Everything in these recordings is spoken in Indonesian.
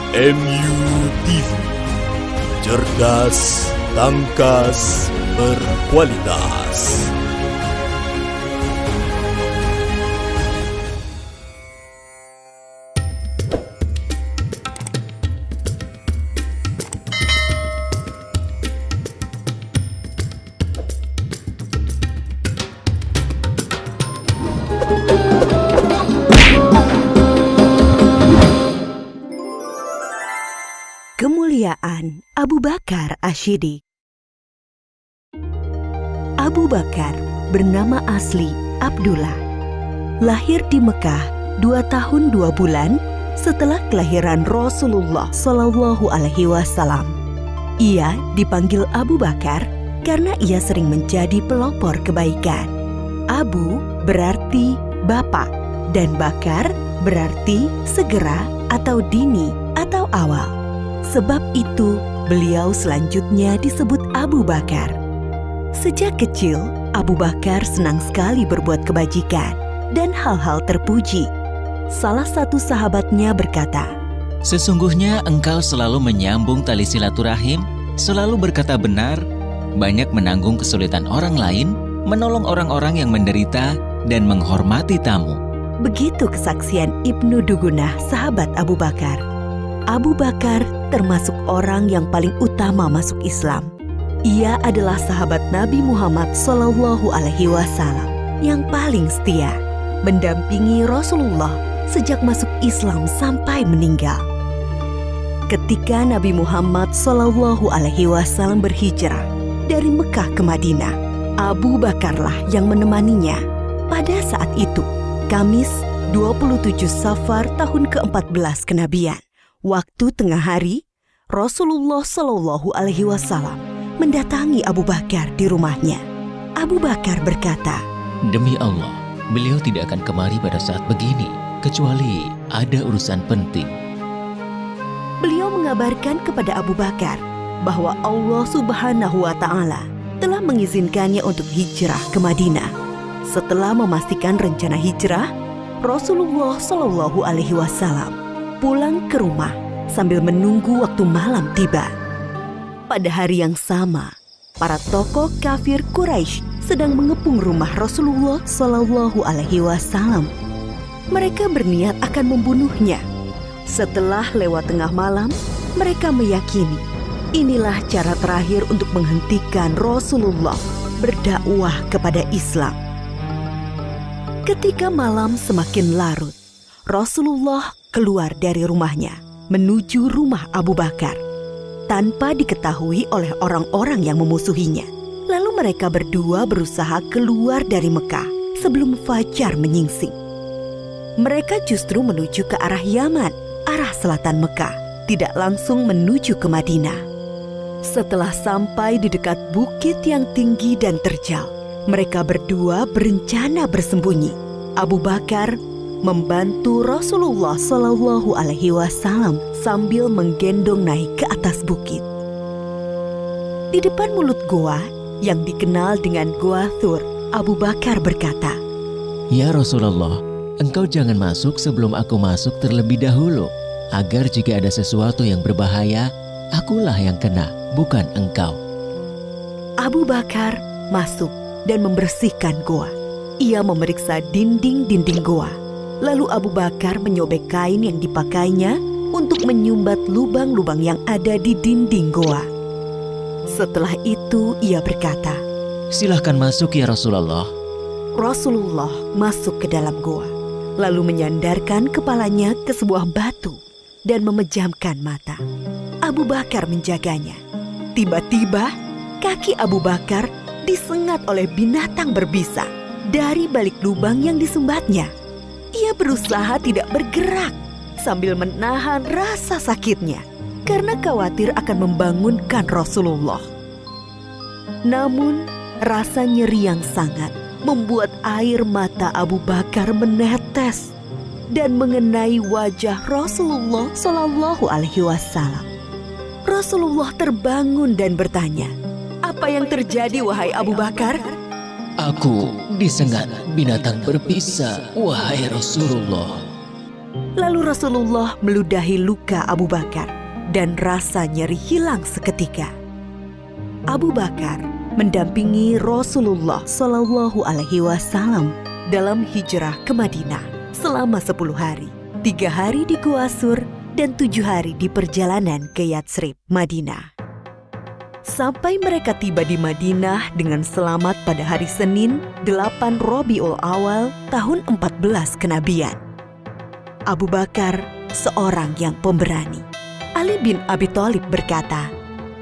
MUTV, cerdas, tangkas, berkualitas. Kemuliaan Abu Bakar Ash-Shiddiq. Abu Bakar bernama asli Abdullah. Lahir di Mekah 2 tahun 2 bulan setelah kelahiran Rasulullah Shallallahu Alaihi Wasallam. Ia dipanggil Abu Bakar karena ia sering menjadi pelopor kebaikan. Abu berarti bapak dan Bakar berarti segera atau dini atau awal. Sebab itu, beliau selanjutnya disebut Abu Bakar. Sejak kecil, Abu Bakar senang sekali berbuat kebajikan dan hal-hal terpuji. Salah satu sahabatnya berkata, "Sesungguhnya engkau selalu menyambung tali silaturahim, selalu berkata benar, banyak menanggung kesulitan orang lain, menolong orang-orang yang menderita, dan menghormati tamu." Begitu kesaksian Ibnu Dugunah, sahabat Abu Bakar. Abu Bakar termasuk orang yang paling utama masuk Islam. Ia adalah sahabat Nabi Muhammad Shallallahu Alaihi Wasallam yang paling setia, mendampingi Rasulullah sejak masuk Islam sampai meninggal. Ketika Nabi Muhammad Shallallahu Alaihi Wasallam berhijrah dari Mekah ke Madinah, Abu Bakarlah yang menemaninya. Pada saat itu, Kamis 27 Safar tahun ke-14 kenabian, waktu tengah hari, Rasulullah Shallallahu Alaihi Wasallam mendatangi Abu Bakar di rumahnya. Abu Bakar berkata, "Demi Allah, beliau tidak akan kemari pada saat begini, kecuali ada urusan penting." Beliau mengabarkan kepada Abu Bakar bahwa Allah Subhanahu wa Ta'ala telah mengizinkannya untuk hijrah ke Madinah. Setelah memastikan rencana hijrah, Rasulullah Shallallahu Alaihi Wasallam pulang ke rumah sambil menunggu waktu malam tiba. Pada hari yang sama, para tokoh kafir Quraisy sedang mengepung rumah Rasulullah Shallallahu Alaihi Wasallam. Mereka berniat akan membunuhnya. Setelah lewat tengah malam, mereka meyakini inilah cara terakhir untuk menghentikan Rasulullah berdakwah kepada Islam. Ketika malam semakin larut, Rasulullah keluar dari rumahnya menuju rumah Abu Bakar tanpa diketahui oleh orang-orang yang memusuhinya. Lalu mereka berdua berusaha keluar dari Mekah sebelum fajar menyingsing. Mereka justru menuju ke arah Yaman, arah selatan Mekah, tidak langsung menuju ke Madinah. Setelah sampai di dekat bukit yang tinggi dan terjal, mereka berdua berencana bersembunyi. Abu Bakar membantu Rasulullah Shallallahu Alaihi Wasallam sambil menggendong naik ke atas bukit. Di depan mulut goa yang dikenal dengan Goa Thur, Abu Bakar berkata, "Ya Rasulullah, engkau jangan masuk sebelum aku masuk terlebih dahulu, agar jika ada sesuatu yang berbahaya, akulah yang kena, bukan engkau." Abu Bakar masuk dan membersihkan goa. Ia memeriksa dinding-dinding goa. Lalu Abu Bakar menyobek kain yang dipakainya untuk menyumbat lubang-lubang yang ada di dinding goa. Setelah itu ia berkata, "Silahkan masuk ya Rasulullah." Rasulullah masuk ke dalam goa, lalu menyandarkan kepalanya ke sebuah batu dan memejamkan mata. Abu Bakar menjaganya. Tiba-tiba kaki Abu Bakar disengat oleh binatang berbisa dari balik lubang yang disumbatnya. Ia berusaha tidak bergerak sambil menahan rasa sakitnya karena khawatir akan membangunkan Rasulullah. Namun, rasa nyeri yang sangat membuat air mata Abu Bakar menetes dan mengenai wajah Rasulullah Shallallahu Alaihi Wasallam. Rasulullah terbangun dan bertanya, "Apa yang terjadi, wahai Abu Bakar?" "Aku disengat binatang berbisa, wahai Rasulullah." Lalu Rasulullah meludahi luka Abu Bakar dan rasa nyeri hilang seketika. Abu Bakar mendampingi Rasulullah Shallallahu Alaihi Wasallam dalam hijrah ke Madinah selama 10 hari, 3 hari di Gua Sur dan 7 hari di perjalanan ke Yatsrib, Madinah. Sampai mereka tiba di Madinah dengan selamat pada hari Senin 8 Rabiul Awal tahun 14 kenabian. Abu Bakar seorang yang pemberani. Ali bin Abi Thalib berkata,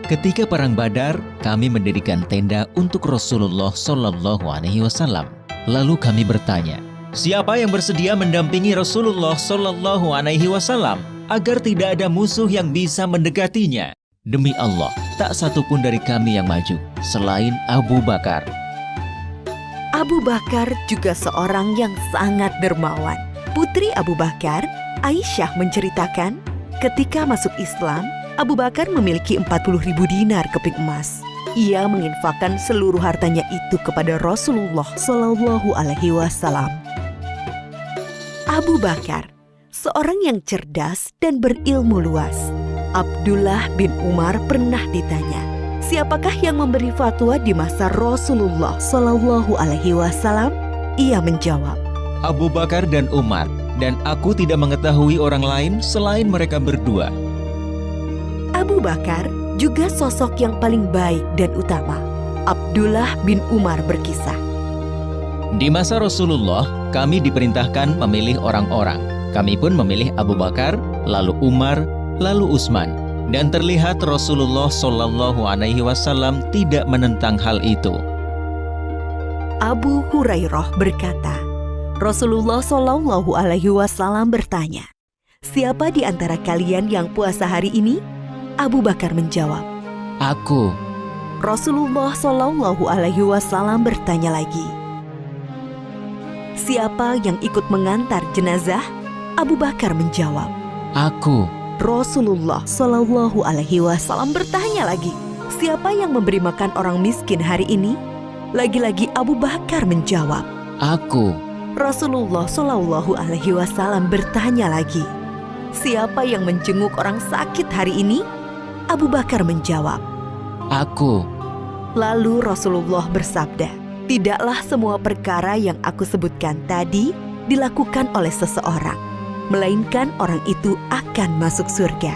Ketika perang Badar, kami mendirikan tenda untuk Rasulullah Shallallahu Alaihi Wasallam. Lalu kami bertanya, siapa yang bersedia mendampingi Rasulullah Shallallahu Alaihi Wasallam agar tidak ada musuh yang bisa mendekatinya? Demi Allah, tak satupun dari kami yang maju selain Abu Bakar. Abu Bakar juga seorang yang sangat dermawan. Putri Abu Bakar, Aisyah menceritakan, ketika masuk Islam, Abu Bakar memiliki 40.000 dinar keping emas. Ia menginfakkan seluruh hartanya itu kepada Rasulullah Shallallahu Alaihi Wasallam. Abu Bakar, seorang yang cerdas dan berilmu luas. Abdullah bin Umar pernah ditanya, siapakah yang memberi fatwa di masa Rasulullah Shallallahu Alaihi Wasallam? Ia menjawab, Abu Bakar dan Umar, dan aku tidak mengetahui orang lain selain mereka berdua. Abu Bakar juga sosok yang paling baik dan utama. Abdullah bin Umar berkisah, Di masa Rasulullah, kami diperintahkan memilih orang-orang. Kami pun memilih Abu Bakar, lalu Umar, lalu Utsman. Dan terlihat Rasulullah Shallallahu Alaihi Wasallam tidak menentang hal itu. Abu Hurairah berkata, Rasulullah Shallallahu Alaihi Wasallam bertanya, siapa di antara kalian yang puasa hari ini? Abu Bakar menjawab, Aku. Rasulullah Shallallahu Alaihi Wasallam bertanya lagi, siapa yang ikut mengantar jenazah? Abu Bakar menjawab, Aku. Rasulullah Shallallahu Alaihi Wasallam bertanya lagi, siapa yang memberi makan orang miskin hari ini? Lagi-lagi Abu Bakar menjawab, Aku. Rasulullah Shallallahu Alaihi Wasallam bertanya lagi, siapa yang menjenguk orang sakit hari ini? Abu Bakar menjawab, Aku. Lalu Rasulullah bersabda, tidaklah semua perkara yang aku sebutkan tadi dilakukan oleh seseorang, melainkan orang itu akan masuk surga.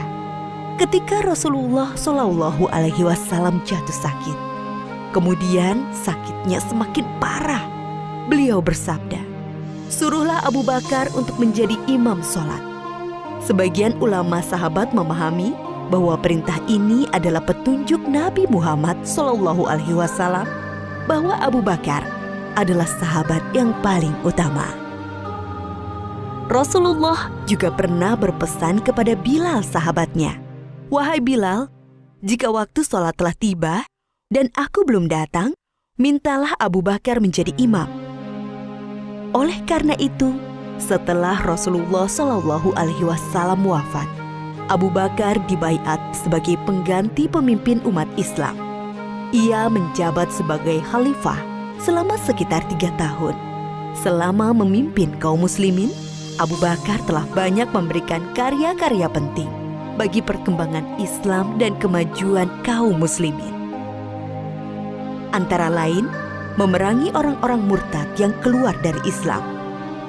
Ketika Rasulullah Shallallahu Alaihi Wasallam jatuh sakit, kemudian sakitnya semakin parah, beliau bersabda, suruhlah Abu Bakar untuk menjadi imam sholat. Sebagian ulama sahabat memahami bahwa perintah ini adalah petunjuk Nabi Muhammad Shallallahu Alaihi Wasallam bahwa Abu Bakar adalah sahabat yang paling utama. Rasulullah juga pernah berpesan kepada Bilal sahabatnya, wahai Bilal, jika waktu sholat telah tiba dan aku belum datang, mintalah Abu Bakar menjadi imam. Oleh karena itu, setelah Rasulullah Shallallahu Alaihi Wasallam wafat, Abu Bakar dibaiat sebagai pengganti pemimpin umat Islam. Ia menjabat sebagai khalifah selama sekitar 3 tahun. Selama memimpin kaum muslimin, Abu Bakar telah banyak memberikan karya-karya penting bagi perkembangan Islam dan kemajuan kaum muslimin. Antara lain, memerangi orang-orang murtad yang keluar dari Islam,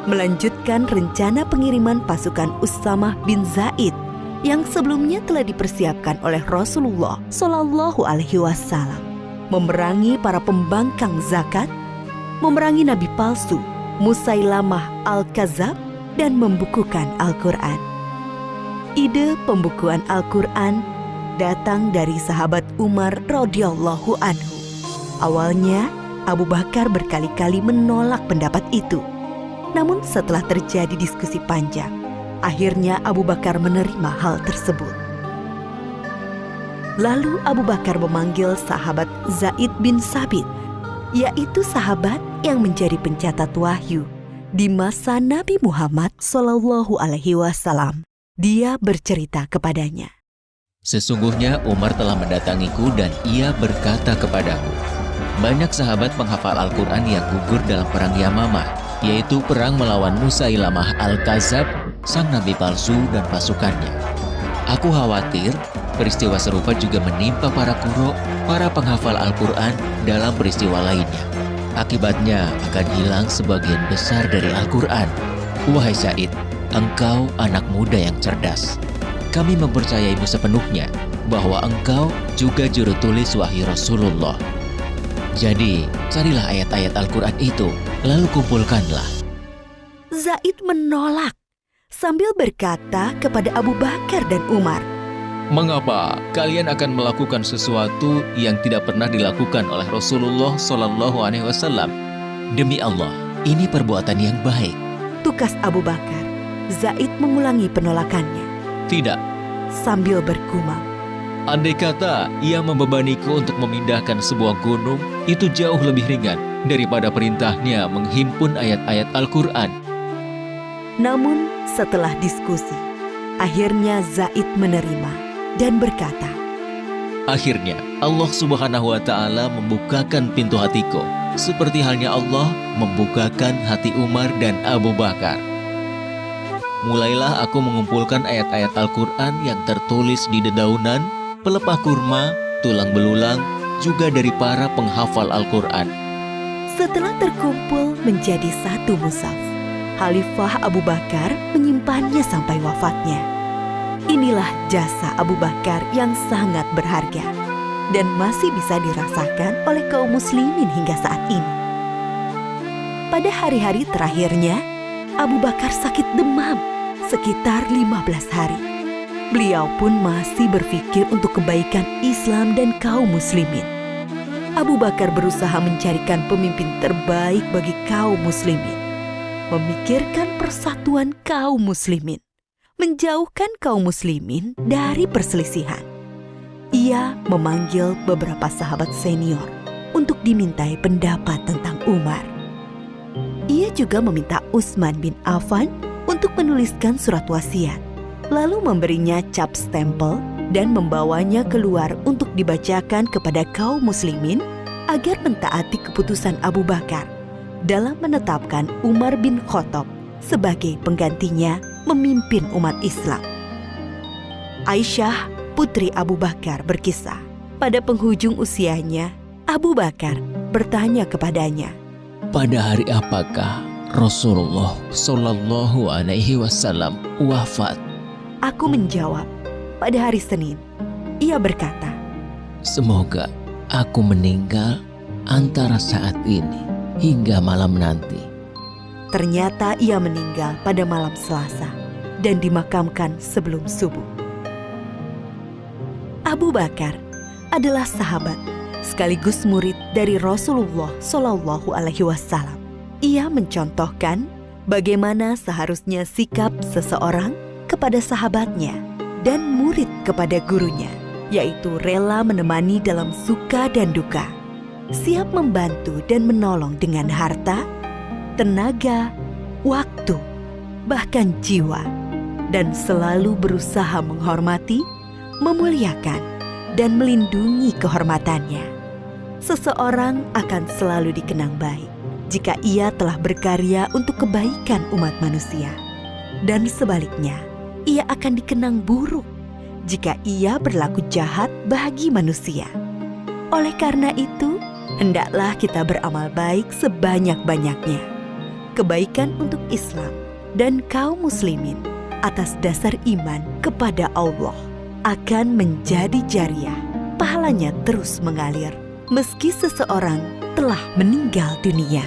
melanjutkan rencana pengiriman pasukan Usamah bin Zaid yang sebelumnya telah dipersiapkan oleh Rasulullah Shallallahu Alaihi Wasallam, memerangi para pembangkang zakat, memerangi nabi palsu Musailamah Al-Kadzab, dan membukukan Al-Quran. Ide pembukuan Al-Quran datang dari sahabat Umar radhiyallahu anhu. Awalnya, Abu Bakar berkali-kali menolak pendapat itu. Namun setelah terjadi diskusi panjang, akhirnya Abu Bakar menerima hal tersebut. Lalu Abu Bakar memanggil sahabat Zaid bin Sabit, yaitu sahabat yang menjadi pencatat wahyu di masa Nabi Muhammad Shallallahu Alaihi Wasallam. Dia bercerita kepadanya, Sesungguhnya Umar telah mendatangiku dan ia berkata kepadaku, banyak sahabat penghafal Al-Quran yang gugur dalam perang Yamamah, yaitu perang melawan Musailamah Al-Kadzab, sang nabi palsu dan pasukannya. Aku khawatir peristiwa serupa juga menimpa para qurra, para penghafal Al-Quran dalam peristiwa lainnya. Akibatnya akan hilang sebagian besar dari Al-Quran. Wahai Zaid, engkau anak muda yang cerdas. Kami mempercayaimu sepenuhnya bahwa engkau juga juru tulis wahyu Rasulullah. Jadi, carilah ayat-ayat Al-Quran itu, lalu kumpulkanlah. Zaid menolak sambil berkata kepada Abu Bakar dan Umar, Mengapa kalian akan melakukan sesuatu yang tidak pernah dilakukan oleh Rasulullah SAW? Demi Allah, ini perbuatan yang baik. tukas Abu Bakar. Zaid mengulangi penolakannya Tidak, sambil bergumam, andai kata ia membebaniku untuk memindahkan sebuah gunung, itu jauh lebih ringan daripada perintahnya menghimpun ayat-ayat Al-Quran. Namun setelah diskusi, akhirnya Zaid menerima dan berkata, Akhirnya Allah Subhanahu wa Ta'ala membukakan pintu hatiku, seperti halnya Allah membukakan hati Umar dan Abu Bakar. Mulailah aku mengumpulkan ayat-ayat Al-Quran yang tertulis di dedaunan, pelepah kurma, tulang belulang, juga dari para penghafal Al-Quran. Setelah terkumpul menjadi satu mushaf, Khalifah Abu Bakar menyimpannya sampai wafatnya. Inilah jasa Abu Bakar yang sangat berharga dan masih bisa dirasakan oleh kaum muslimin hingga saat ini. Pada hari-hari terakhirnya, Abu Bakar sakit demam sekitar 15 hari. Beliau pun masih berpikir untuk kebaikan Islam dan kaum muslimin. Abu Bakar berusaha mencarikan pemimpin terbaik bagi kaum muslimin, memikirkan persatuan kaum muslimin, menjauhkan kaum muslimin dari perselisihan. Ia memanggil beberapa sahabat senior untuk dimintai pendapat tentang Umar. Ia juga meminta Utsman bin Affan untuk menuliskan surat wasiat, lalu memberinya cap stempel dan membawanya keluar untuk dibacakan kepada kaum muslimin agar mentaati keputusan Abu Bakar dalam menetapkan Umar bin Khattab sebagai penggantinya memimpin umat Islam. Aisyah, putri Abu Bakar, berkisah, pada penghujung usianya, Abu Bakar bertanya kepadanya, Pada hari apakah Rasulullah Shallallahu Alaihi Wasallam wafat? Aku menjawab, pada hari Senin. Ia berkata, Semoga aku meninggal antara saat ini hingga malam nanti. ternyata ia meninggal pada malam Selasa dan dimakamkan sebelum subuh. Abu Bakar adalah sahabat sekaligus murid dari Rasulullah Shallallahu Alaihi Wasallam. Ia mencontohkan bagaimana seharusnya sikap seseorang kepada sahabatnya dan murid kepada gurunya, yaitu rela menemani dalam suka dan duka, siap membantu dan menolong dengan harta, tenaga, waktu, bahkan jiwa, dan selalu berusaha menghormati, memuliakan, dan melindungi kehormatannya. Seseorang akan selalu dikenang baik jika ia telah berkarya untuk kebaikan umat manusia, dan sebaliknya, ia akan dikenang buruk jika ia berlaku jahat bagi manusia. Oleh karena itu, hendaklah kita beramal baik sebanyak-banyaknya, kebaikan untuk Islam dan kaum muslimin atas dasar iman kepada Allah akan menjadi jariah, pahalanya terus mengalir meski seseorang telah meninggal dunia.